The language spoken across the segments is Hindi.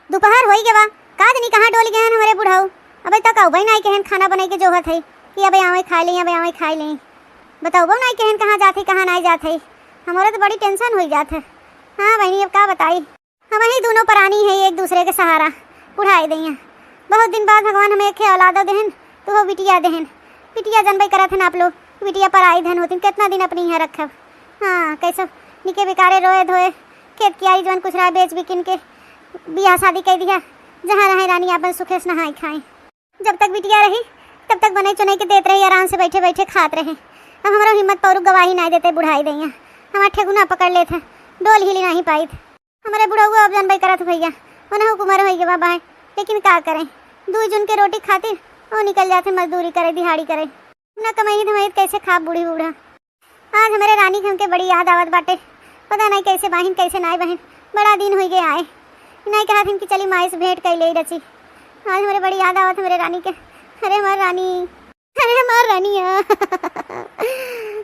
दोपहर होई के बा का नहीं कहाँ डोल गए हमारे बुढ़ाऊ। अबे तक आऊ भाई नहीं कहन खाना बनाई के जोहत है कि अबे आवे खा ले अबे आवे खा ले। बताओ बो नहीं कहन कहाँ जाते कहाँ नहीं जाते। हमारे तो बड़ी टेंशन हो जात है। हाँ बहनी अब का बताई, हम ही दोनों प्राणी है एक दूसरे के सहारा बुढ़ाई दैया। बहुत दिन बाद भगवान हमें एक औलाद देहन तो वो बिटिया देहन। बिटिया जनबई करत हन आप लोग, बिटिया पर आई धन होती कितना दिन अपनी यहाँ रखब। हाँ कैसे निके बेकारे रोए धोए खेत की आई जवन कुछ रहा बेच बिकिन के बियाह शादी कर दिया। जहाँ रहे रानी अपन सुखे से नहाई खाएं। जब तक बिटिया रही तब तक बने चुने के देते रही, आराम से बैठे बैठे खात रहे। अब हमारा हिम्मत पौरू गवाही नहीं देते बुढ़ाई दैया। हमारा ठेगुना पकड़ लेते डोल हिली नहीं पाई। हमारे बुढ़ा हुआ अब जनबई करत भैया उन्हें कुमार हो गया बाबा है, लेकिन का करें दू जून के रोटी खातिर वो निकल जाते मजदूरी करे दिहाड़ी करे न कमाई धमाई कैसे खा बूढ़ी बूढ़ा। आज हमारे रानी के हमके बड़ी याद आवत बाटे, पता नहीं कैसे बहन कैसे नाई बहन बड़ा दिन हो गए आए नहीं कहा थी कि चली माई से भेंट कर ले रची। आज हमारे बड़ी याद आवत हमारे रानी के। अरे हमारी रानी, अरे हमारी रानी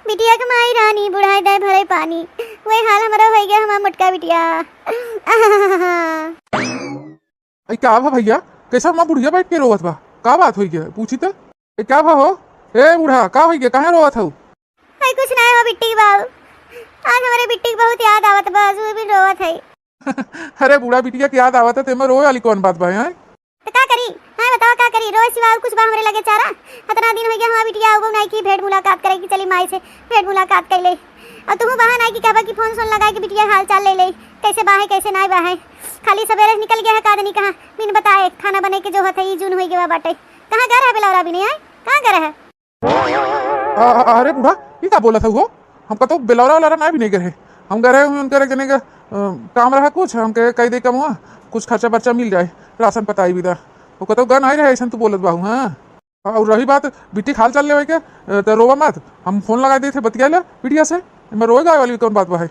बिटिया कमाई रानी बुढ़ाई दे भरे पानी वही हाल हमारा हो गया हमारा मुटका बिटिया। क्या भा भैया कैसा माँ बुढ़िया बैठ के रोवत बा का बात हुई गया पूछी तो क्या भा हो ए बूढ़ा का हुई गया कहाँ रोवत हो। कुछ नहीं हो बिट्टी बाबू, आज हमारे बिट्टी की बहुत याद आवत बा वो भी रोवत है। अरे बूढ़ा बिटिया की याद आवत है ते में रोए वाली कौन बात बा है तो का करी हाँ बताओ का करी रोज सिवा कुछ बा हमरे लगे चारा। इतना दिन हो गया हमारी बिटिया आओ नहीं की भेंट मुलाकात करेगी चली माई से भेंट मुलाकात कर ले। और तुम बहा नहीं की कहबा की फोन सोन लगा के बिटिया हाल चाल ले ले कैसे बाहे कैसे नहीं बाहे। खाली सवेरे निकल गया है कादनी कहाँ बिन बताए खाना बने के जो है जून हो गया बाटे कहाँ घर है बिलौरा भी नहीं है कहाँ घर है। अरे बूढ़ा ये क्या बोला था वो हमका तो बेलौरा वाला ना भी नहीं गए हम गए उनके जने का काम रहा कुछ हमके कई दे कम हुआ कुछ खर्चा बर्चा मिल जाए राशन पताई भी था वो कहते गन आई रहे ऐसा तू बोलत बाहू। हाँ और रही बात बिट्टी खाल चल ले के तो रोवा मत हम फोन लगा दिए थे बतिया ले बिटिया से मैं रोएगा वाली कौन बात बा है।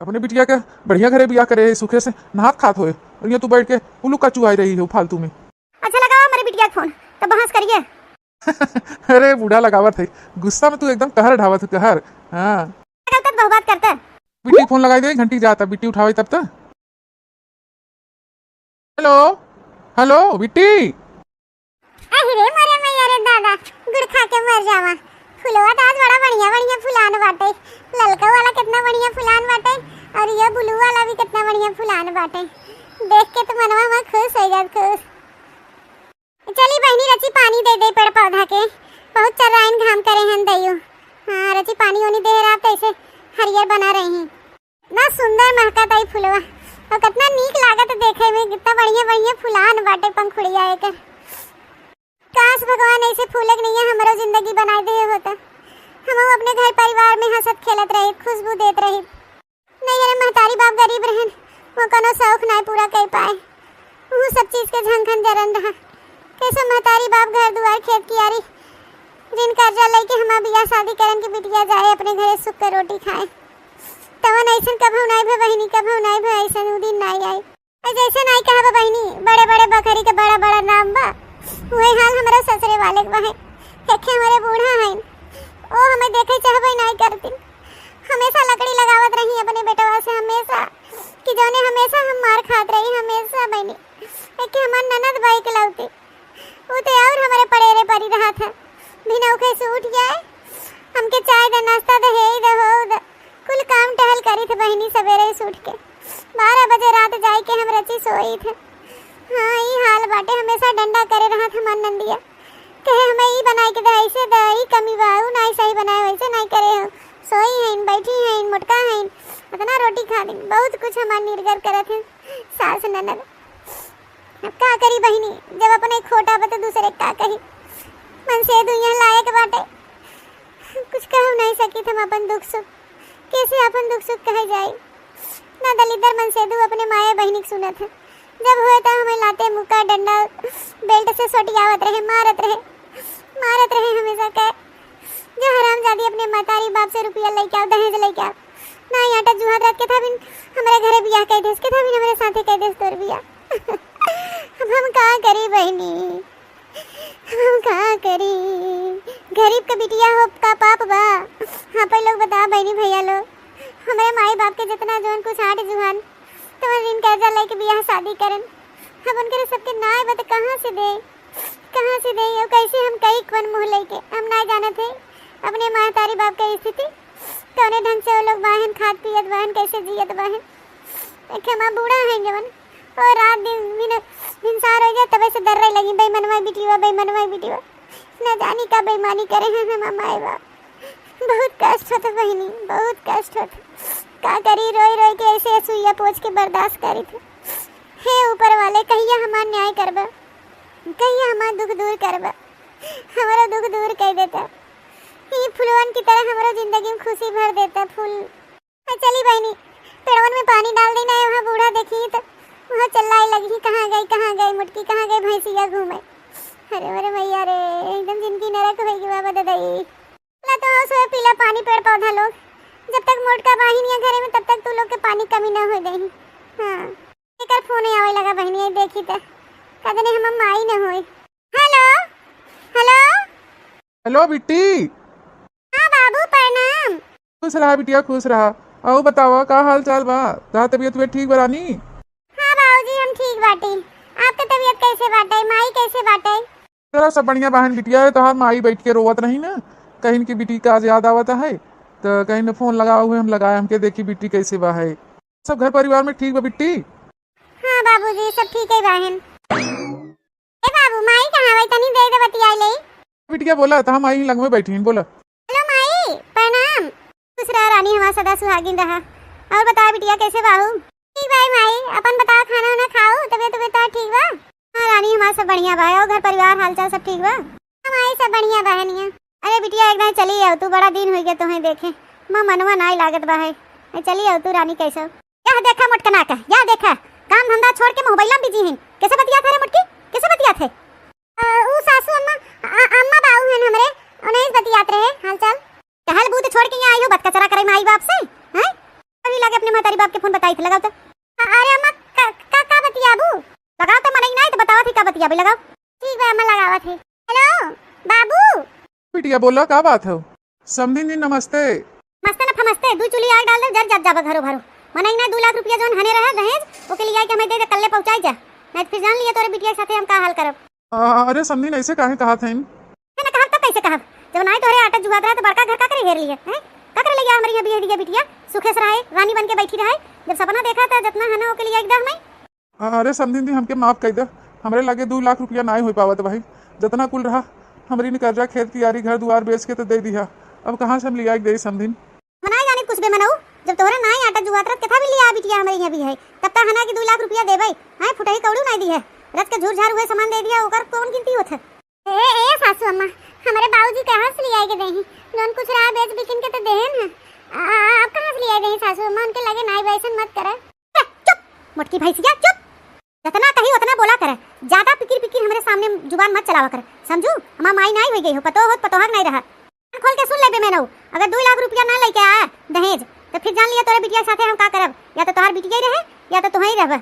अपने बिटिया के बढ़िया घरे बिया करे सुखे से नहात खात होए और ये तू बैठ के उल्लू का चुआई रही हो फालतू में। अच्छा लगाओ मेरे बिटिया फोन तो बहस करिए। अरे बूढ़ा लगावत है गुस्सा में तू एकदम कहर ढावत कहर। हाँ बात करता है बिट्टी फोन लगाई दे घंटी जाता बिट्टी उठावे तब तक। हेलो हेलो बिट्टी। अरे मरे मैं यार दादा गुड़ खा के मर जावा। फुलवा तो आज बड़ा बढ़िया बढ़िया फुलान बाटे। ललका वाला कितना बढ़िया फुलान बाटे और ये ब्लू वाला भी कितना बढ़िया फुलान बाटे। देख के तो मनवा में खुश हो जात खुश। चली बहनी रची पानी दे दे पेड़ पौधा के बहुत चर्राइन घाम करे हैं दइयो। हाँ रची पानी ओनी दे रहा तो ऐसे हरियर बना रही हैं ना सुंदर महका ताई फुलवा और कितना नीक लागत देखे में कितना बढ़िया बढ़िया फुलान बाटे पंखुड़िया एक। काश भगवान ऐसे फूलक नहीं है हमारा जिंदगी बनाए दे होता हम अपने घर परिवार में हंसत खेलत रहे खुशबू देत रहे। नहीं अरे महतारी बाप गरीब रहन वो कोनो शौक नहीं पूरा कर पाए वो सब चीज के झंखन जरन रहा। कैसे महतारी बाप घर दुआर खेत कियारी जिन कर्जा लेके हम बियाह शादी करन की बिटिया जाए अपने घरे सुख के रोटी खाए तवन ऐसन कभू नहीं भे बहिनी कभू नहीं भे ऐसन दिन नहीं आई। जैसे नहीं कहा बहिनी बड़े बड़े बकरी के बड़ा बड़ा नाम बा वही हाल हमारे ससुरे वाले का है। देखे हमारे बूढ़ा है ओ हमें देखे चाहबे नहीं करती हमेशा लकड़ी लगावत रही अपने बेटवा से हमेशा कि जोने हमेशा हम मार खात रही हमेशा बहनी एक हमार ननद भाई के लौती वो तो और हमारे पड़ेरे परी रहा था बिना उखे से उठ जाए हमके चाय दे नाश्ता दे हे दे हो दे कुल काम टहल करी थे बहनी सवेरे से उठ के 12 बजे रात जाए के हम रची सोई थे। हाँ ये हाल बाटे हमेशा डंडा करे रहा था मन नंदिया कहे हमें ई बनाए के दे ऐसे दे ई कमी बाऊ नहीं सही बनाए वैसे नहीं करे हो सोई हैं बैठी हैं मुटका हैं इतना रोटी खा दी बहुत कुछ हमार निर्गर करे थे सास ननद। अब का करी बहिनी जब अपने खोटा बता दूसरे का कही मन से दुनिया लायक बाटे कुछ कह नहीं सकी थम अपन दुख सुख कैसे अपन दुख सुख कहे जाए ना दलिदर मन से अपने माया बहिनी सुनत है जब हुए तो हमें लाते मुक्का डंडा बेल्ट से सोटियावत रहे मारत रहे हमेशा कहे जो हरामजादी अपने मतारी बाप से रुपया लेके आओ दहेज लेके आओ ना आटा जुहा रात के था बिन हमारे घरे बियाह कह देस के था बिन हमारे साथे कह देस तोर बियाह। अब हम का करी बहनी हम का करी गरीब का बिटिया हो का पाप बा। हाँ पर लोग बता बहनी भैया लोग हमारे माई बाप के जितना जोन कुछ आठ जुहान तो दिन कर्जा लेके बियाह शादी करन अब उनके सबके ना आए तो कहाँ से दे और कैसे हम कई कौन मुँह लेके हम ना जाने थे अपने महतारी बाप की स्थिति कौने ढंग से वो लोग वाहन खाद पियत वाहन कैसे जियत वाहन देखे हम बूढ़ा है जवन और रात दिन इंसान हो गया तबे से डर रही लगी बेईमानवा बिटिवा न जानी का बेईमानी करे हैं हम माए बाप। बहुत कष्ट होता बहनी, बहुत कष्ट होता। का करी रोई के ऐसे सुइया पोछ के बर्दाश्त करी थे। हे ऊपर वाले कहिया हमार न्याय करबा, कहिया हमार दुख दूर करबा, हमारा दुख दूर कर देता। ये फूलवन की तरह हमारा जिंदगी में खुशी भर देता फूल। चली बहनी पेड़वन में पानी डाल देना है। वहाँ बूढ़ा देखी तो वहाँ चिल्लाए लगी कहाँ गई मुटकी, कहाँ गई भैंसिया घूमे। अरे मैया रे एकदम जिंदगी नरक होगी बाबा दादाई। ना तो सोए पीला पानी पेड़ पौधा लोग जब तक मोटका बाहिनिया घरे में तब तक तू लोग के पानी कमी ना हो गई। हाँ एकर फोन आवे लगा बहनी देखी तो कदने हम माई न होई। हेलो हेलो हेलो बिट्टी। हाँ बाबू प्रणाम। खुश रहा बिटिया खुश रहा। आओ बतावा का हाल चाल बा, का तबीयत में ठीक बरानी? हाँ बाबूजी हम ठीक बाटी। आपका तबीयत कैसे बाटे, माई कैसे बाटे? तेरा सब बढ़िया बहन बिटिया है। तो माई बैठ के रोवत नहीं ना कहीं की बिटी का याद आवत है तो कहीं ने फोन लगा हुए हम लगाए हमके देखी बिट्टी कैसे बा है। सब घर परिवार में ठीक बा बिट्टी? हाँ बाबूजी सब ठीक है बहन। ए बाबू माई कहाँ है तनी दे दे बतिया ले। बिटिया बोला तो हम आई लग में बैठी बोला। हेलो माई प्रणाम। खुश रहा रानी हमारा सदा सुहागिन रहा। और बता बिटिया कैसे बाहू? ठीक भाई माई अपन बताओ खाना वाना खाओ तबीयत ठीक बा? हाँ रानी हमारा सब बढ़िया बा और घर परिवार हालचाल सब ठीक बा? हमारी सब बढ़िया बहनिया। अरे बिटिया एकदम चली आओ तू, बड़ा दिन हो गया तुम्हें देखे माँ मनवा नाई लागत बा है। चली आओ तू रानी कैसे? या देखा मोटकना का या देखा काम धंधा छोड़ के मोबाइल में बिजी हैं। कैसे बतिया थे मोटकी कैसे बतिया थे? ऊ सासू अम्मा बाऊ हैं हमरे उन्हें बतियात रहे हालचाल। कहल बूत छोड़ के यहाँ आई हो बत कचरा करे माई बाप से हैं? अभी लगे अपने महतारी बाप के फोन बताई थे लगाओ तो। अरे अम्मा का बतियाबू लगाओ तो मने नहीं तो बताओ थी का बतियाबी लगाओ। ठीक है अम्मा लगावा थी। हेलो बाबू। बिटिया बोला का बात है? समझी जी नमस्ते। मस्ते न फमस्ते दू चुली आग डाल दे जर जात जाबा घरो भरो मने नहीं 2 लाख रुपया जोन हने रहा दहेज ओके लिए के हमें दे दे कल्ले पहुंचाई जा नहीं फिर जान लिए तोरे बिटिया के साथे हम का हाल करब। अरे समझी नहीं ऐसे काहे कहा थे ना कहा तो कैसे कहा जब नहीं तोरे आटा जुगात रहा तो बड़का घर का करे घेर लिए हैं का करे ले गया हमारी यहाँ बिया बिटिया सुखे से रहे रानी बन के बैठी रहे जब सपना देखा था जितना है ना ओके लिए एकदम में। अरे समझी जी हमके माफ कर दे हमारे लगे 2 लाख रुपया ना हो पावत भाई जितना कुल रहा हमारी ने कर्जा खेत कियारी घर दुआर बेच के तो दे दिया अब कहाँ से हम लिया दे समझी मनाई जाने कुछ भी मनाऊ जब तोहरा ना आटा जुगात रहा कथा भी लिया बिटिया हमारे यहाँ भी है तब तक हना की 2 लाख रुपया दे भाई हैं फुटाई कौड़ू नहीं दी है रथ के झूर झार हुए सामान दे दिया ओकर कौन गिनती होत है? ए सासू अम्मा हमारे बाबूजी कहाँ से लिया के देही लोन कुछ रहा बेच बिकिन के तो देहन है आप कहाँ से लिया देही सासू अम्मा उनके लगे नाई वैसन मत करे। चुप मुटकी भैंसिया चुप जितना कही उतना बोला करे ज्यादा पिकिर हमारे सामने जुबान मत चलावा करे समझू हमार माई नहीं हो गई हो पतोहक नहीं रहा खोल के सुन ले बे मैंने अगर 2 लाख रुपया ना लेके आया दहेज तो फिर जान लिया तोरे बिटिया साथे हम का करब या तो तोहार बिटिया ही रहे या तो तुही रहबे।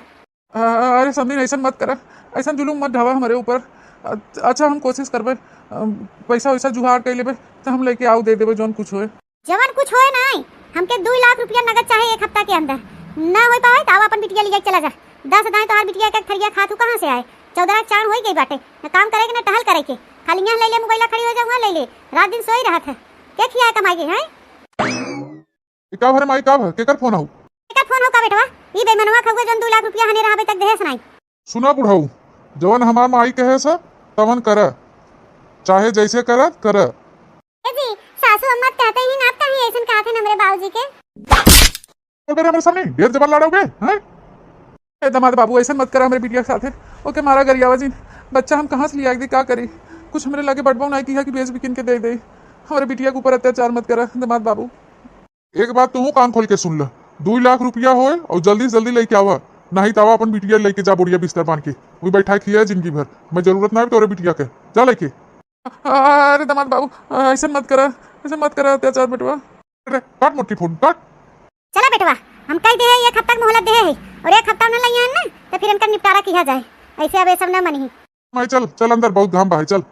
अरे समझी ऐसा मत करा ऐसा जुलूम मत ढावा हमारे ऊपर। अच्छा हम कोशिश करबे पैसा वैसा जुगाड़ कर लेबे तो हम लेके आओ दे देबे जोन कुछ होए जवन कुछ होए नहीं हमके 2 लाख रुपया नगद चाहिए 1 हफ्ता के अंदर ना हो पाए तो अपन बिटिया ले चला जा 10 दाएं तोहार बिटिया का थरिया खातू कहाँ से आए 14 चार हो गई बाटे न काम करे के न टहल करे के खाली यहाँ ले ले मोबाइल खड़ी हो जाऊंगा ले ले रात दिन सोई रहा था क्या खिया कमाई है का भरे माई का भर केकर फोन आऊ केकर फोन हो का बेटवा ई बेमनवा खगो जन 2 लाख रुपया हने रहबे तक देहे सुनाई सुना बुढ़ाऊ जवन हमार माई कहे सा तवन कर चाहे जैसे कर ए जी सासू अम्मा कहते ही आप कहीं ऐसन कहा थे हमरे बाबूजी के मेरे हमारे सामने ढेर जबान लड़ाओगे हैं? ए दामाद बाबू ऐसा मत करा हमारे बिटिया के साथ ओके मारा गरियावा जी बच्चा हम कहाँ से लिया दी क्या करी कुछ हमारे लगे बटबाऊ नहीं किया कि बेच बिकिन के दे दे हमारे बिटिया के ऊपर अत्याचार मत करा दामाद बाबू। एक बात तू कान खोल के सुन ल 2 लाख रुपया होए और जल्दी से जल्दी लेके आवा नहीं तो अपन बिटिया लेके जा बुढ़िया बिस्तर बांध के वही बैठा खिया जिंदगी भर मैं जरूरत ना है तोरे बिटिया के जा लेके। अरे दामाद बाबू ऐसा मत करा अत्याचार बेटवा काट मोटी फोन काट। चला बेटवा हम कह दे 1 हफ्ता मोहलत दे है और 1 हफ्ता न लइया ना तो फिर इनका निपटारा किया जाए ऐसे अब ये सब न मनी मैं चल अंदर बहुत घाम बा है चल।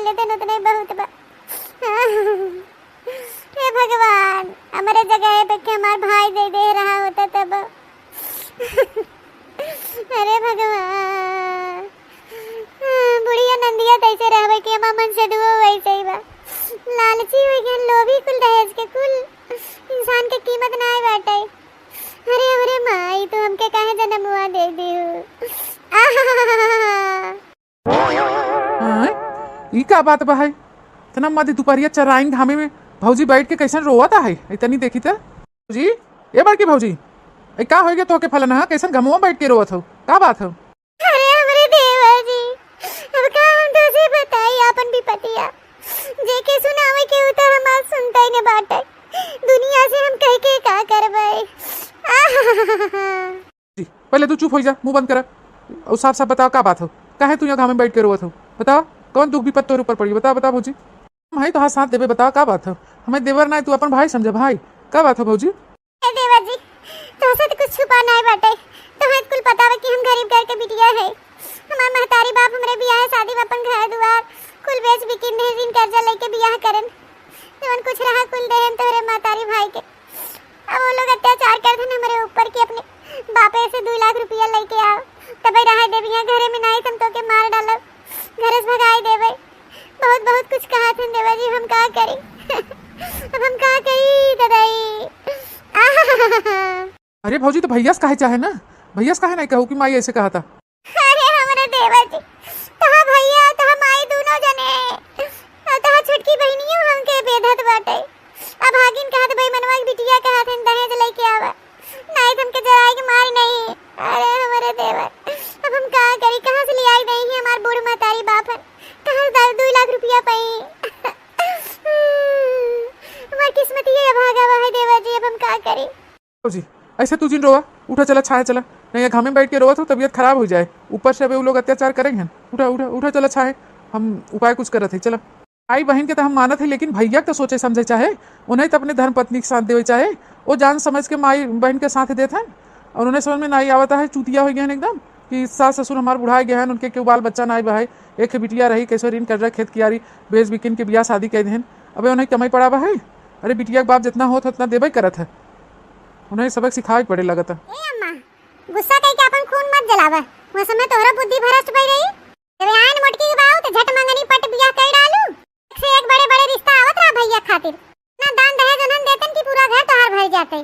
देते उतना ही बहुत बा। हे भगवान, हमारे जगह पे के हमार भाई दे रहा होता तब। अरे भगवान, बुढ़िया नंदिया तैसे रहबे के मन से दुआ वैसे ही बा। लालची हो गया, लोभी कुल दहेज के कुल, इंसान के कीमत ना है बाटे। अरे अरे माई, तो हमके काहे जन्म हुआ दे दियो। हाँ, ई का बात बा है? इतना मध्य दोपहरिया चराइन घामे में भौजी बैठ के कैसन रोवता है? इतनी देखी था भौजी, ये बड़की भौजी, ए का हो गया तो के फलन? कैसन घमुआ बैठ के रोवत हो? का बात हो? अरे हमरे देवा जी, अब का हम तो से बताई अपन भी पतिया जे के सुनावे के उ त हमार सुनता ही ने बाटे। दुनिया से हम कह के का करबै? पहले तू चुप हो जा, मुंह बंद कर और साफ साफ बताओ का बात हो? काहे तू यहाँ घामे बैठ के रोवत हो? बताओ कौन दुख विपत तोर ऊपर पड़ी? बता बता भौजी, भाई तो हाथ साथ देवे, बताओ का बात हो? हमें देवर ना, तू अपन भाई समझे भाई, का बात हो भौजी? ए देवा जी, तो से कुछ छुपा नहीं बाटे। तो है कुल पता है कि हम गरीब घर के बिटिया है। हमार महतारी बाप हमरे बियाह शादी में अपन घर दुआर कुल बेच बिकिन ऋण कर्जा लेके बियाह करन। जवन कुछ रहा कुल देहन तोरे महतारी भाई के। अब वो लोग अत्याचार करथन हमरे ऊपर कि अपने बापे से 2 लाख रुपया लेके आओ, तबे रह देबी यहाँ घरे में नहीं तुम तो के मार डालब, घर से भगाई देबे। बहुत बहुत कुछ कहा थे देवा जी, हम का करी? अब हम का करी ददाई? अरे भौजी तो भैया काहे चाहे ना, भैया काहे नहीं कहू कि माई ऐसे कहा था? अरे हमारे देवा जी, तहा भैया तहा माई दोनों जने और तहा छोटकी बहनियों हमके बेधत बाटे। अब भागिन कहत भाई मनवा की बिटिया कहत हैं दहेज लेके आवा, नहीं तुमके जराई के मारी नहीं। अरे हमारे देवा, अब हम का करी? कहां से ले आई नहीं है हमार बूढ़ महतारी बाप है, कहां 2 लाख रुपया पाई? हमार किस्मत ये भागा हुआ है देवा जी, अब हम का करी? भौजी ऐसे तू जिन रोवा, उठा चला छाया चला, नहीं ये घामे में बैठ के रोवा तो तबीयत खराब हो जाए, ऊपर से अभी वो लोग अत्याचार करेंगे। उठा उठा उठा चला छाए, हम उपाय कुछ करत है। चला भाई बहन के तो हम मानत है, लेकिन भैया तो सोचे समझे चाहे, उन्हें तो अपने धर्म पत्नी के साथ देवे चाहे, वो जान समझ के माई बहन के साथ देते हैं। और उन्हें समझ में नहीं आवता है, चूतिया हो गए हैं एकदम कि सास ससुर हमारे बुढ़ाए गए हैं, उनके क्यों बाल बच्चा ना बहाए, एक बिटिया रही कैसे ऋण कर रहा खेत कियारी बेच बिकिन के बियाह शादी कह दें। अबे उन्हें कमाई पड़ा बा है? अरे बिटिया के बाप जितना होता उतना देवे करत है, उन्हें सबक सिखावे पड़े लगता। ए अम्मा, गुस्सा कई के अपन खून मत जलावा, वो समय तोहरा बुद्धि भ्रष्ट भई रही। जब आन मोटकी के बाऊ तो झट मंगनी पट बियाह कर डालू। एक से एक बड़े बड़े रिश्ता आवत रहा भैया खातिर, ना दान दहेज उन्हन देतन कि पूरा घर तोहार भर जाते।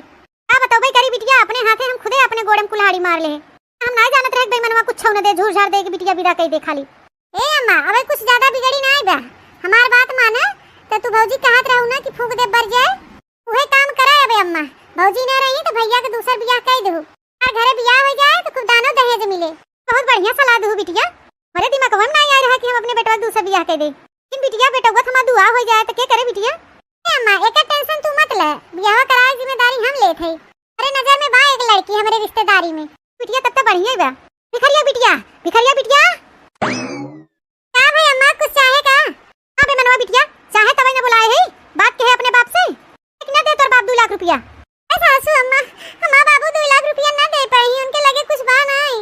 का बताओ भाई करी बिटिया अपने हाथे हम खुदे अपने गोड़े में कुल्हाड़ी मार ले। हम ना जानत रहे बेईमानवा कुछ न दे, झूठ झाड़ दे के बिटिया बिदा कई दे खाली। ए अम्मा, अबे कुछ ज्यादा बिगड़ी ना बा, हमार बात माना त तू भौजी कहत रहू ना कि फूंक दे बर जाए, उहे काम करा। अबे अम्मा भौजी ना रही तो भैया के दूसर बियाह कर दहू, और घरे बियाह हो जाए तो खूब दानो दहेज मिले। बहुत बढ़िया सलाह दहू बिटिया, मेरे दिमाग में नहीं आ रहा कि हम अपने बेटवा दूसर बियाह कर दे। लेकिन बिटिया बेटवा हमारा दुआ हो जाए तो क्या करे बिटिया? ए अम्मा, एक टेंशन तू मत ले, बियाह कराए जिम्मेदारी हम लेत है। अरे नजर में बा एक लड़की हमारे रिश्तेदारी में, बिटिया तब तो बढ़िया बा। भिखरिया बिटिया, भिखरिया बिटिया। का भाई अम्मा कुछ चाहे का? हां बे मनवा बिटिया, चाहे तब ना बुलाए है, बात कहे अपने बाप से। कितना दे तोर बाप 2 लाख रुपया? सासू अम्मा, हमार बाबू 2 लाख रुपया ना दे पाई, उनके लगे कुछ बा नहीं।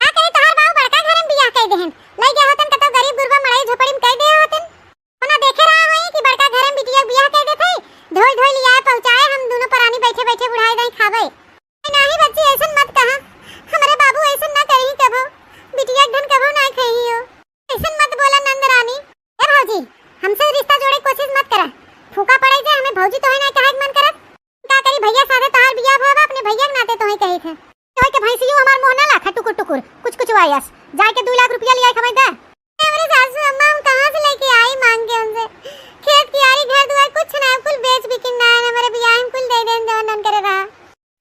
का करे तोहार बाबू बड़का घर में बियाह कर देहन, लई गया होतन कतो गरीब गुरबा मड़ई झोपड़ी में कर दे होतन। ओना देखे रहा होई कि बड़का घर में बिटिया बियाह कर देथे, धोई धोई लिया पहुंचाए, हम दोनों परानी बैठे बैठे बुढ़ाई दई खावे। नहीं बच्ची ऐसन मत कहा, हमारे बाबू ऐसन ना करी कबो, बिटिया धन कबो ना खई हो, ऐसन मत बोला नंद रानी। ए भौजी, हमसे रिश्ता जोड़े कोशिश मत करा, फूका पड़े जे हमें भौजी तो है ना कहे मन करत। का करी भैया साथे तोहार बियाह भवा, अपने भैया के नाते तो ही कही थे। तोय के भैंसियो हमार मोह ना लाखा टुकुर टुकुर कुछ कुछ वायस जाके 2 लाख रुपया लिया खमै दे। हमरे सासू अम्मा हम कहां से लेके आई मांग के उनसे? खेत कियारी घर दुआर कुछ ना, कुल बेच बिकिन ना, हमारे बियाह में कुल दे देन जवन नन करे रहा।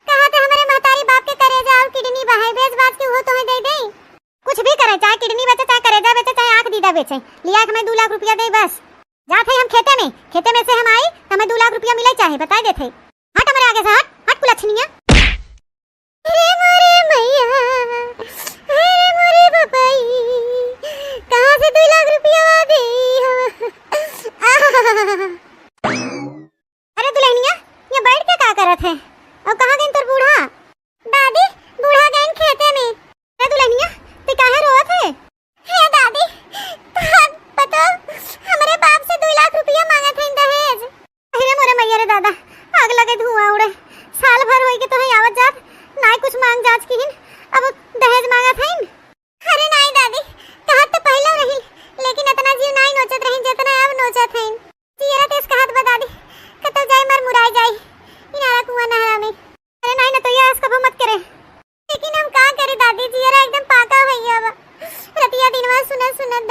कहा था हमारे महतारी बाप के करे जाओ किडनी बहाई बेच बात के हो तो है दे दे। कुछ भी करे, चाहे किडनी बेचे, चाहे करेजा बेचे, चाहे आंख दीदा बेचे, लिया हमें 2 लाख रुपया दे बस। जाते हम खेते में से हम आई तो हमें 2 लाख रुपया मिले चाहे बताई देथे। हट हमारे आगे से हट, हट कुलछनिया। हे मोरे मैया, हे मोरे बपाई, कहां से 2 लाख रुपया दे? अरे दुल्हनिया, ये बैठ के का करत है? और कहां गइन तोर बूढ़ा? दादी, बूढ़ा गइन खेते में। अरे दुल्हनिया, ते काहे रोवत है? हे दादी, पता हमरे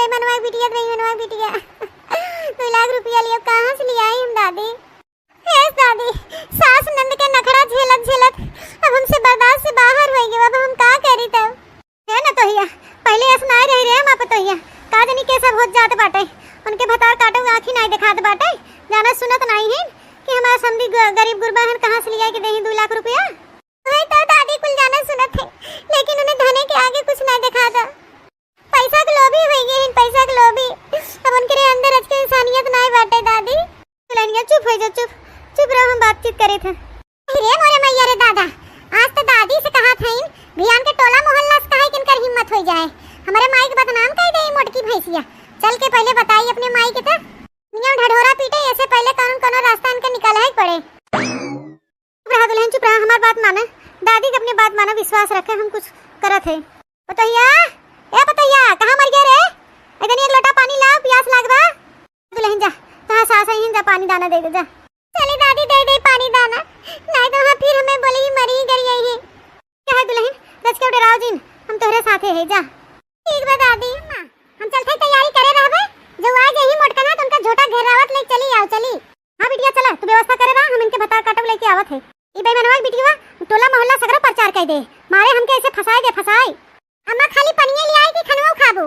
बेईमानवा बिटिया 2 लाख रुपया लिया कहाँ से लिया हम दादी? यस दादी, सास नंद के नखरा झेलत झेलत अब हमसे बर्दाश्त से बाहर हो गए। अब हम का करी तब? है ना तोहिया पहले असनाए रह रे हम तोहिया का जनी के सब हो जात बाटे। उनके भतार काटो आँखी नहीं दिखात बाटे, जाना सुनत नहीं है कि हमारा समधी गरीब गुरबा है कहाँ से लिया के देही 2 लाख रुपया। वही तो दादी कुल जाना सुनत है, लेकिन उन्हें धने के आगे कुछ नहीं दिखा था। पैसा के लोभी हो गए हैं, पैसा के लोभी। अब उनके अंदर आज के इंसानियत नहीं बाटे दादी। दुल्हनिया चुप हो जा, चुप रहो, हम बातचीत करे थे। अरे मोरे मैया रे दादा, आज तो दादी से कहा था इन भियान के टोला मोहल्ला से कहे किनकर हिम्मत हो जाए हमारे माई के बदनाम कर दे मोटकी भैंसिया। चल के पहले बताई अपने माई के तो नियम ढढोरा पीटे ऐसे पहले कानून रास्ता इनका निकाला ही पड़े। चुप रहा दुल्हन, चुप रहा, हमारी बात माना। दादी के अपनी बात माना, विश्वास रखे, हम कुछ करत है। पतैया ए पतैया कहाँ मर गया रे? इधर एक लोटा पानी लाओ, प्यास लागबा। दुल्हन जा, कहाँ सास आई जा, पानी दाना दे दे जा। चली दादी दे दे पानी दाना, नहीं तो हाँ फिर हमें बोलेगी मरी ही गई है। क्या है दुल्हन, रच के डराओ जिन, हम तोहरे साथे है जा। ठीक बा दादी, हम चलते तैयारी करे रहबे। जो आज यही मोटकना तो उनका झोटा घेरावत ले चली आओ चली। हां बिटिया चला, तू व्यवस्था करे रहा, हम इनके बता काटब लेके आवत है। ई बेईमानवा बिटिया टोला मोहल्ला सगरा प्रचार कर दे, मारे हमके ऐसे फसाए। अम्मा खाली पनिया ले आई कि खनवा खाबू?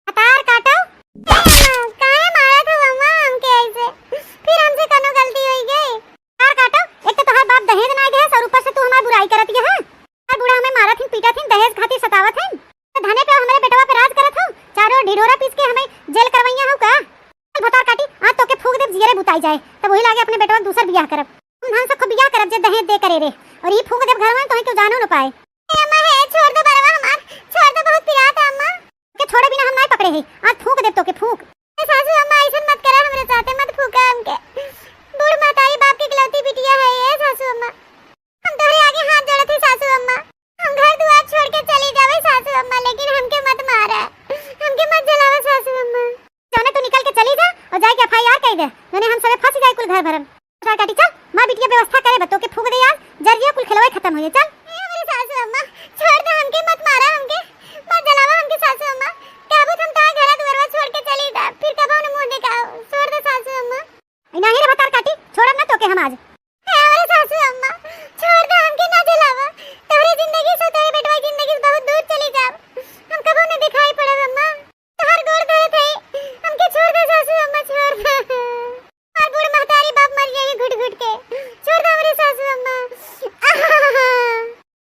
हतार काटो काहे मारा था अम्मा हमके ऐसे? फिर हमसे कनो गलती होई गई। हतार काटो, एक तो तोहार बाप दहेज ना दे और ऊपर से तू हमारी बुराई करत है। और बूढ़ा हमें मारत है, पीटत है, दहेज खातिर सतावत है। धने पे हमारे बेटवा पे राज करत हो, चारों ढिढोरा पीस के हमें जेल करवैया हो का? भतार काटी आज तो के फूक दे जियरे बुताई जाए, तब वही लागे अपने बेटवा दूसर बियाह करब। हम धान सब को बियाह करब जे दहेज दे करे रे, और ये फूक दे घर में तो क्यों जानो न पाए। ए अम्मा है छोड़ दो बरवा हमार, छोड़ दो, बहुत पिरात है अम्मा के छोड़े बिना हम नहीं पकड़े है। आज फूक दे तो के फूक। ए सासू अम्मा ऐसा मत करा, हमरे साथे मत फूका हमके। बूढ़ मातारी बाप की इकलौती बिटिया है ये सासू अम्मा, हम तोहरे आगे हाथ जोड़त है सासू अम्मा। हम घर दुआर छोड़ के चली जावे सासू अम्मा, लेकिन हमके मत मारा, हमके मत जलावा सासू अम्मा। जाने तू निकल के चली जा और जाके एफआईआर कर दे, जाने हम सबे फंस जाए कुल घर भरन। चल काटी चल, मां बिटिया व्यवस्था करे बतो के फूक दे यार, जरिया कुल खिलवाई खत्म हो जाए। चल ए हमारी सासू अम्मा छोड़ दे हमके, मत मारा हमके, मत जलावा हमके सासू अम्मा। काबू हम ता घर दुआर छोड़ के चली जा, फिर कब उन्हें मुंह दिखाओ। छोड़ दे सासू अम्मा। नहीं रे भतार काटी, छोड़ब ना तो के हम आज। ए हमारी सासू अम्मा छोड़ दे हमके, ना जलावा। तोहरी जिंदगी से तोहरे बेटवा की जिंदगी बहुत दूर चली जाओ, हम कबो न दिखाई पड़ब अम्मा। तोहर गोड़ धरे थे, हमके छोड़ दे सासू अम्मा, छोड़ दे। और बूढ़ महतारी बाप मर जाएगी घुट घुट के, छोड़ दे हमारी सासू अम्मा।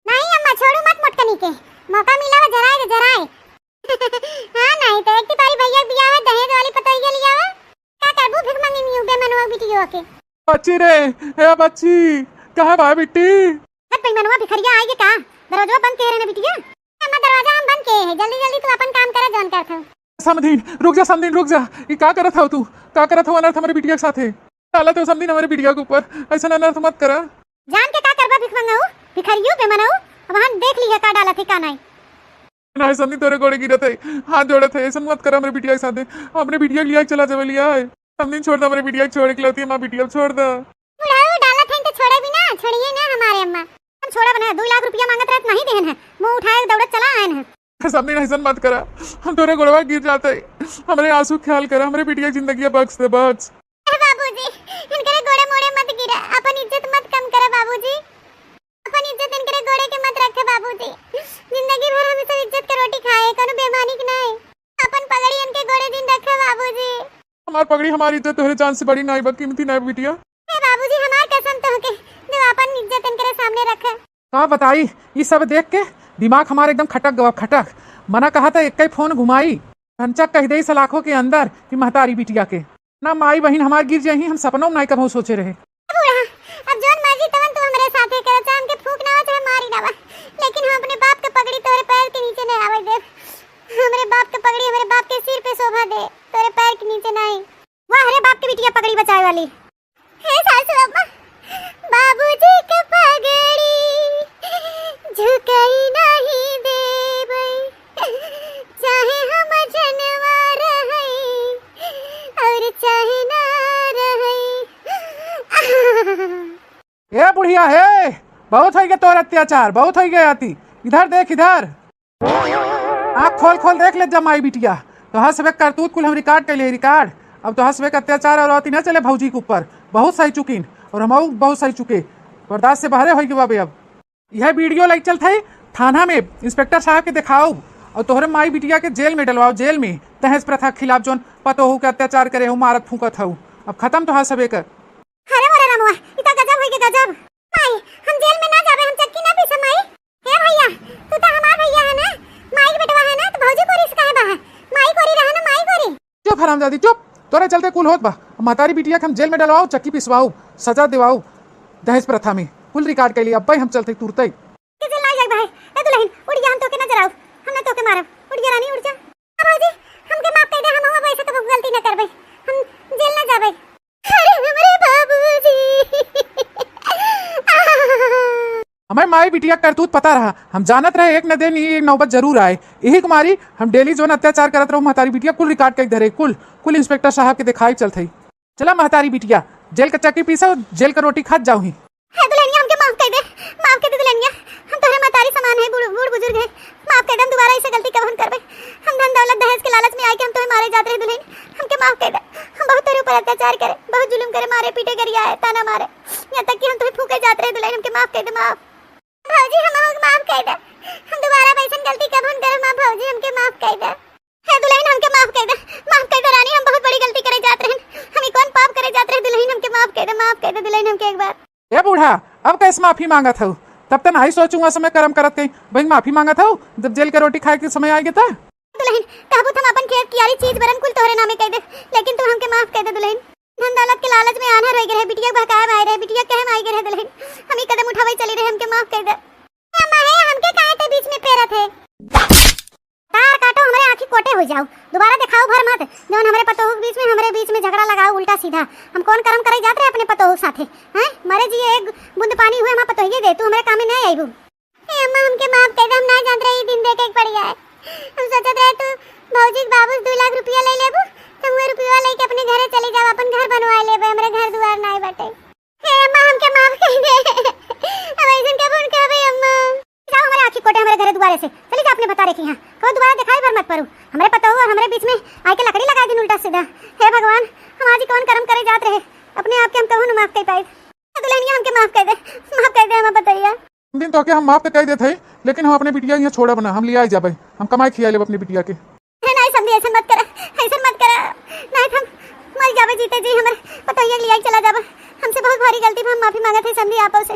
नहीं अम्मा छोड़ो मत मोटकनी के, मौका मिला वो जराए। हां नहीं तो एक तारी भैया बियाह है, दहेज वाली पतैया लिया है, का करबू भिख मांगे नी उबे मनवा बिटियो के। बच्ची रे, ए बच्ची कहाँ बा बिट्टी? बेईमानवा भिखरिया आएगी का? दरवाजा बंद के रहने बिटिया। अम्मा दरवाजा हम बंद के है, जल्दी तू अपन काम करे जोन करत हो। समधीन रुक जा, ये का करत हो तू? का करत हो अनर्थ हमारे बिटिया के साथे? डाला तो समधीन हमारे बिटिया के ऊपर, ऐसा अनर्थ मत करा। जान के का करबा भिख मंगाऊ? भिखरियो बेईमानऊ, अब हम देख लिया का डाला थी का नहीं। नहीं समधीन तोरे गोड़े गिरत है, हाथ जोड़त है, ऐसा मत करा हमारे बिटिया के साथे। अपने बिटिया लिया चला जावे लिया है। समधीन छोड़ दे हमारे बिटिया छोड़ के लौती मां बिटिया छोड़ दे। बुढ़ाऊ डाला थे तो छोड़े भी ना, छोड़िए ना हमारे अम्मा। हम छोड़ा बना 2 लाख रुपया मांगत रहत नहीं देहन है, मुंह उठाए दौड़त चला आयन है। समधीन ऐसा मत करा, हम तोरे गोड़वा गिर जाते है। हमारे आंसू ख्याल करा, हमारे बिटिया की जिंदगी बख्श दे बख्श। बाबूजी इनके गोड़े मोड़े मत गिरा, अपन इज्जत मत कम करा बाबूजी, अपन इज्जत इनके गोड़े के मत रखे बाबूजी। जिंदगी भर हम सब इज्जत के रोटी खाए, कोनो बेईमानी की नहीं। अपन पगड़ी इनके गोड़े दिन रखे बाबूजी। हमार पगड़ी हमारी इज्जत तोरे जान से बड़ी नहीं बा, कीमती नहीं बिटिया। ए बाबूजी हमार कसम तो के जो अपन इज्जत इनके सामने रखे। का बताई ये सब देख के दिमाग हमारे एकदम खटक गवा, खटक। मना कहा था एक ही फोन घुमाई, धनचक कह दे सलाखों के अंदर कि महतारी बिटिया के ना माई बहन हमारे गिर जाही, हम सपनों में नहीं कभी सोचे रहे। बूढ़ा अब जोन मर्जी तवन तू हमरे साथे करे, चाहे के फूक ना हो चाहे मारी डावा, लेकिन हम अपने बाप के पगड़ी तोरे पैर के नीचे नहीं आवे दे। हमरे बाप के पगड़ी हमरे बाप के सिर पे शोभा दे, तोरे पैर के नीचे नहीं। वाह रे बाप की बिटिया पगड़ी बचाए वाली। हे सासू अम्मा बाबूजी के पगड़ी झुकाई नहीं देबै, चाहे हम जनवा रहे और चाहे ना रहे। ए बुढ़िया है, बहुत हो गया तोर अत्याचार, बहुत हो गया आती। इधर देख, इधर आँख खोल खोल देख ले जमाई बिटिया, तोहर सबे करतूत कुल हम रिकॉर्ड कैले रिकॉर्ड। अब तोहर सबे अत्याचार और अति न चले भौजी के ऊपर, बहुत सही चुकीन और हम बहुत सही चुके, बर्दाश्त से बाहरे होई के बाबे। अब यह वीडियो लाइक चल थे थाना में, इंस्पेक्टर साहब के दिखाओ और तोहरे माई बिटिया के जेल में डलवाओ, जेल में दहेज प्रथा के खिलाफ जोन पतो हो के अत्याचार करे हो, मारत फूकत हो। अब खत्म तोहर सबे कर। अरे मोरे रमुआ इतना गजब होई के गजब। माई हम जेल में ना जाबे, हम चक्की ना पीसे माई। हे भैया तू तो हमार भैया है ना, माई के बेटवा है ना, तो भौजी कोरी से काहे बा है? माई कोरी रहा ना, माई कोरी। चुप हरामजादी चुप, तोरे चलते कुल होत बा। महतारी बिटिया के हम जेल में डलवाओ, चक्की पिसवाओ, सजा दिवाओ दहेज प्रथा में, कुल रिकॉर्ड कैली। अब भाई हम चलते तुरते के ना जाए भाई। ए दुल्हन उड़ जा, हम तोके नजर आओ, हम ना तोके मारब। उड़ जा रानी उड़ जा। भौजी हमके माफ कर दे, हम वैसे कबो गलती ना करबे, हम जेल ना जाबे। अरे हमरे बाबूजी हमारे माई बिटिया करतूत पता रहा, हम जानत रहे एक न दिन एक नौबत जरूर आए। यही कुमारी हम डेली जोन अत्याचार करत रहो महतारी बिटिया, कुल रिकॉर्ड कर धरे, कुल इंस्पेक्टर साहब के दिखाई चलते। चला महतारी बिटिया जेल का चक्की पीसा, जेल का रोटी खा जाऊही। है दुल्हनिया हमके माफ कर दे, माफ कर दे दुल्हनिया। हम तोहरे महतारी समान है, बूढ़ बुजुर्ग है, माफ कर दे। हम दोबारा ऐसे गलती कबन करबे। हम धन दौलत दहेज के लालच में आए के हम तोहे मारे जात रहे दुल्हन, हमके माफ कर दे। हम बहुत तेरे ऊपर अत्याचार करे, बहुत जुल्म करे, मारे पीटे गरिया है, ताना मारे, यहाँ तक कि हम तोहे फूके जात रहे दुल्हन। हमके माफ कर दे, माफ भौजी, हम माफ कर दे। हम दोबारा वैसन गलती कबन करब, मां भौजी हमके माफ कर दे। है दुल्हन हमके माफ कर दे, माफ कर दे रानी, हम बहुत बड़ी गलती करे जात रहे, हम कौन पाप करे जात रहे दुल्हन, हमके माफ कर दे दुल्हन, हमके एक बार। ए बूढ़ा अब कैसे माफी मांगा था? तब तक नहीं सोचूंगा समय कर्म करत कहीं भाई माफी मांगा था जब जेल के रोटी खाए के समय आएगा था। दुल्हन कहबू हम अपन खेत की यारी चीज बरन कुल तोहरे नामे कह दे, लेकिन तू हमके माफ कर दे दुल्हन। धन दौलत के लालच में आना रह गए, बिटिया बहकाए आए रहे, बिटिया कहे आए गए दुल्हन, हम ही कदम उठावे चली रहे, हमके माफ कर दे। अम्मा है हमके काहे ते बीच में पेरत है? तार काटो हमरे आंखी कोटे हो जाओ, दोबारा दिखाओ भर मत। जौन हमरे पतोह के बीच में हमरे बीच में झगड़ा लगाओ उल्टा सीधा। हम कौन कर्म करे जात रहे अपने पतोह साथे हैं? मरे जी एक बूंद पानी हुए हम पतोहिए दे, तू हमरे काम में नहीं आईबू। ए अम्मा हमके माफ कर दे, हम ना जानत रहे ई दिन देख एक पड़ गया है। हम सोचत रहे तू भौजी बाबू 2 लाख रुपया ले लेबू, तो वो रुपया लेके अपने घरे चले जाओ, अपन घर बनवा लेबे, हमरे घर द्वार नहीं बटे। हे अम्मा हमके माफ कर दे, अब ऐसन कबून कहबे अम्मा। जाओ हमारे आंखी कोटे हमरे घरे दुआरे से चली जा, अपने बता रखी हां कब दोबारा दिखाई भर मत परू। हमरे पता हो हमरे बीच में आके लकड़ी लगा दिन उल्टा सीधा। हे भगवान हम आज कौन कर्म करे जात रहे, अपने आप के हम कहूं न माफ कर पाए। दुल्हनिया हमके माफ कर दे, माफ कर दे, हम बताइए। दिन तो के हम माफ तो कह देते हैं, लेकिन हम अपने बिटिया यहाँ छोड़ा बना, हम लिया जाबे, हम कमाई खिया ले अपनी बिटिया के। नहीं समझी, ऐसा मत करा, ऐसा मत करा, नहीं हम मर जाबे जीते जी, हमरे बताइए लिया चला जाबे। हमसे बहुत भारी गलती, हम माफी मांगत है समझी आपो से,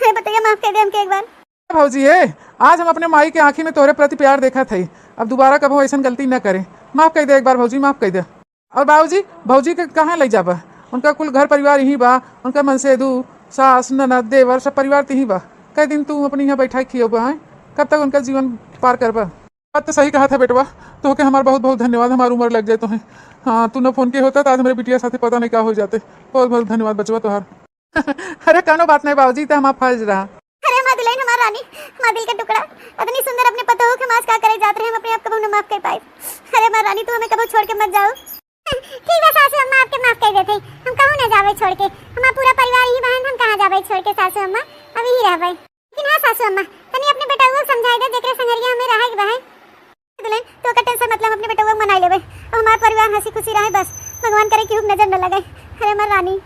हे बताइए माफ कर दे हमके एक बार। भौजी है आज हम अपने माई के आंखी में तोरे प्रति प्यार देखा थे, अब दोबारा कभी ऐसा गलती न करे, माफ कर दे एक बार भौजी, माफ कर दे। और बाबूजी भौजी के कहाँ ले जाबा? उनका कुल घर परिवार यहीं बा, उनका मनसेदू सास ननद देवर सब परिवार यहीं बा। कई दिन तू अपनी यहाँ बैठा खियोबा है, कब तक उनका जीवन पार करबा? बात तो सही कहा था बेटवा, तो के हमारा बहुत बहुत धन्यवाद, हमारी उम्र लग जाए तो है। हाँ तू न फोन के होता तो आज हमारे बिटिया साथे पता नहीं क्या हो जाते। बहुत बहुत धन्यवाद बचवा तोहार। अरे कानो बात नहीं बाबूजी, तो हम फर्ज रहा। अरे मां दुल्हन हमारा रानी, मां दिल का टुकड़ा, इतनी सुंदर अपने पतोह के मास का करे जात रहे, हम अपने आप कबो न माफ कर पाए। अरे मां रानी तू हमें कबो छोड़ के मत जाओ। ठीक है सासू अम्मा आपके माफ कर देते, हम कहूं न जावे छोड़ के, हमारा पूरा परिवार ही बहन, हम कहां जावे छोड़ के सासू अम्मा, अभी ही रहबे। लेकिन हां सासू अम्मा तनी अपने बेटा को समझाई दे, जेकरे संगरिया हमें रहे बहन। दुल्हन तो का टेंशन मतलब अपने बेटा को मनाई लेबे, और हमारा परिवार हंसी खुशी रहे बस, भगवान करे कि हुक नजर न लगे। अरे मां रानी